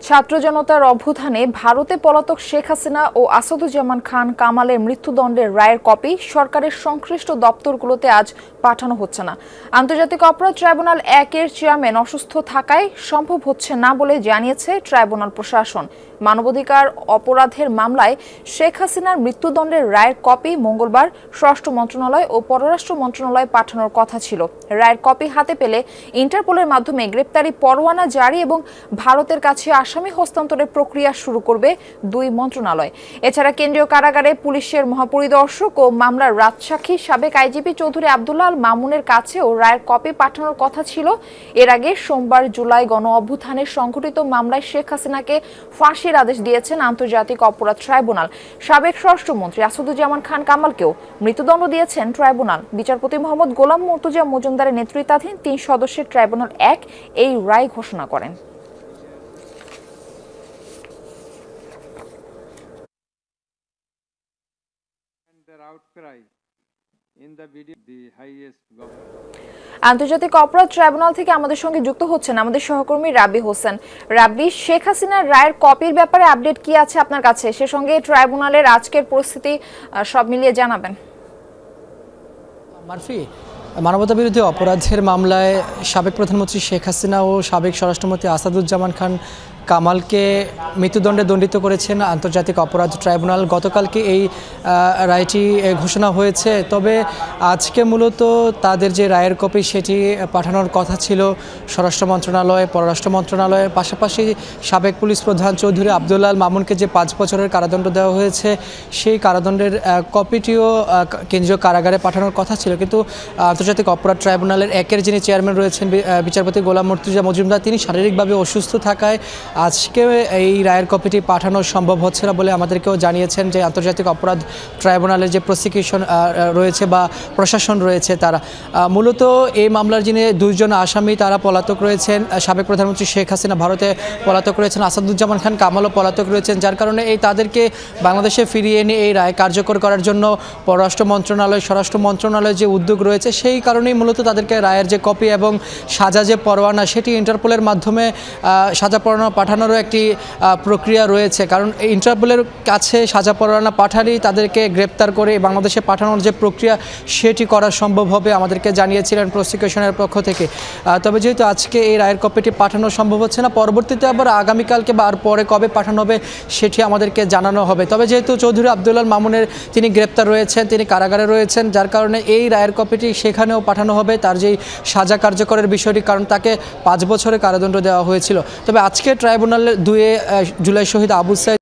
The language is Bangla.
ছাত্র জনতার অভ্যুত্থানে ভারতে পলাতক শেখ হাসিনা ও আসাদুজ্জামান খান কামালের মৃত্যুদণ্ডের রায়ের কপি সরকারের সংশ্লিষ্ট দপ্তরগুলোতে আজ পাঠানো হচ্ছে না। আন্তর্জাতিক অপরাধ ট্রাইব্যুনাল 1-এর চেয়ারম্যান অসুস্থ থাকায় সম্ভব হচ্ছে না বলে জানিয়েছে ট্রাইব্যুনাল প্রশাসন। মানবাধিকার অপরাধের মামলায় শেখ হাসিনার মৃত্যুদণ্ডের রায়ের কপি মঙ্গলবার স্বরাষ্ট্র মন্ত্রণালয় ও পররাষ্ট্র মন্ত্রণালয়ে পাঠানোর কথা ছিল। রায়ের কপি হাতে পেলে ইন্টারপোলের মাধ্যমে গ্রেপ্তারি পরোয়ানা জারি এবং ভারতের কাছে আসামি হস্তান্তরের প্রক্রিয়া শুরু করবে দুই মন্ত্রণালয়। এছাড়া কেন্দ্রীয় কারাগারে পুলিশের মহাপরিদর্শক ও মামলার রাজসাক্ষী সাবেক আইজিপি চৌধুরী আব্দুল্লাহ আল মামুনের কাছেও রায়ের কপি পাঠানোর কথা ছিল। এর আগে সোমবার জুলাই গণ অভ্যুত্থানের সংঘটিত মামলায় শেখ হাসিনাকে ফাঁসির আদেশ দিয়েছেন আন্তর্জাতিক অপরাধ ট্রাইব্যুনাল। সাবেক স্বরাষ্ট্রমন্ত্রী আসাদুজ্জামান খান কামালকেও মৃত্যুদণ্ড দিয়েছেন ট্রাইব্যুনাল। বিচারপতি মোহাম্মদ গোলাম মুর্তজা মজুমদারের নেতৃত্বাধীন 3 সদস্যের ট্রাইব্যুনাল 1 এই রায় ঘোষণা করেন। আন্তর্জাতিক অপরাধ ট্রাইব্যুনাল থেকে আমাদের সঙ্গে যুক্ত হচ্ছেন আমাদের সহকর্মী রাব্বি হোসেন। রাব্বি, শেখ হাসিনার রায়ের কপির ব্যাপারে আপডেট কি আছে আপনার কাছে? সে সঙ্গে ট্রাইব্যুনালের আজকের পরিস্থিতি সব মিলিয়ে জানাবেন। মারফি, মানবতা বিরোধী অপরাধের মামলায় সাবেক প্রধানমন্ত্রী শেখ হাসিনা ও সাবেক স্বরাষ্ট্রমন্ত্রী আসাদুজ্জামান খান কামালকে মৃত্যুদণ্ডে দণ্ডিত করেছেন আন্তর্জাতিক অপরাধ ট্রাইব্যুনাল। গতকালকে এই রায়টি ঘোষণা হয়েছে। তবে আজকে মূলত তাদের যে রায়ের কপি সেটি পাঠানোর কথা ছিল স্বরাষ্ট্র মন্ত্রণালয়, পররাষ্ট্র মন্ত্রণালয়ের পাশাপাশি সাবেক পুলিশ প্রধান চৌধুরী আব্দুল্লাহ আল মামুনকে যে 5 বছরের কারাদণ্ড দেওয়া হয়েছে সেই কারাদণ্ডের কপিটিও কেন্দ্রীয় কারাগারে পাঠানোর কথা ছিল। কিন্তু আন্তর্জাতিক অপরাধ ট্রাইব্যুনালের 1-এর যিনি চেয়ারম্যান রয়েছেন বিচারপতি গোলাম মুর্তজা মজুমদার, তিনি শারীরিকভাবে অসুস্থ থাকায় আজকে এই রায়ের কপিটি পাঠানো সম্ভব হচ্ছে না বলে আমাদেরকেও জানিয়েছেন যে আন্তর্জাতিক অপরাধ ট্রাইব্যুনালের যে প্রসিকিউশন রয়েছে বা প্রশাসন রয়েছে তারা। মূলত এই মামলার যিনি 2 জন আসামি তারা পলাতক রয়েছেন। সাবেক প্রধানমন্ত্রী শেখ হাসিনা ভারতে পলাতক রয়েছেন, আসাদুজ্জামান খান কামালও পলাতক রয়েছেন, যার কারণে তাদেরকে বাংলাদেশে ফিরিয়ে এনে এই রায় কার্যকর করার জন্য পররাষ্ট্র মন্ত্রণালয়, স্বরাষ্ট্র মন্ত্রণালয়ের যে উদ্যোগ রয়েছে সেই কারণেই মূলত তাদেরকে রায়ের যে কপি এবং সাজা যে পরোয়ানা সেটি ইন্টারপোলের মাধ্যমে সাজা পরোয়ানা পাঠানোরও একটি প্রক্রিয়া রয়েছে। কারণ ইন্টারপোলের কাছে সাজা পরোয়ানা পাঠালেই তাদেরকে গ্রেপ্তার করে বাংলাদেশে পাঠানোর যে প্রক্রিয়া সেটি করা সম্ভব হবে, আমাদেরকে জানিয়েছিলেন প্রসিকিউশনের পক্ষ থেকে। তবে যেহেতু আজকে এই রায়ের কপিটি পাঠানো সম্ভব হচ্ছে না, পরবর্তীতে আবার আগামীকালকে বা আর পরে কবে পাঠানো হবে সেটি আমাদেরকে জানানো হবে। তবে যেহেতু চৌধুরী আব্দুল্লাহ মামুনের তিনি গ্রেপ্তার রয়েছেন, তিনি কারাগারে রয়েছেন, যার কারণে এই রায়ের কপিটি সেখানেও পাঠানো হবে তার যেই সাজা কার্যকরের বিষয়টি, কারণ তাকে 5 বছরের কারাদণ্ড দেওয়া হয়েছিল। তবে আজকে ট্রাইব্যুনালের 2 জুলাই শহীদ আবু সাঈদ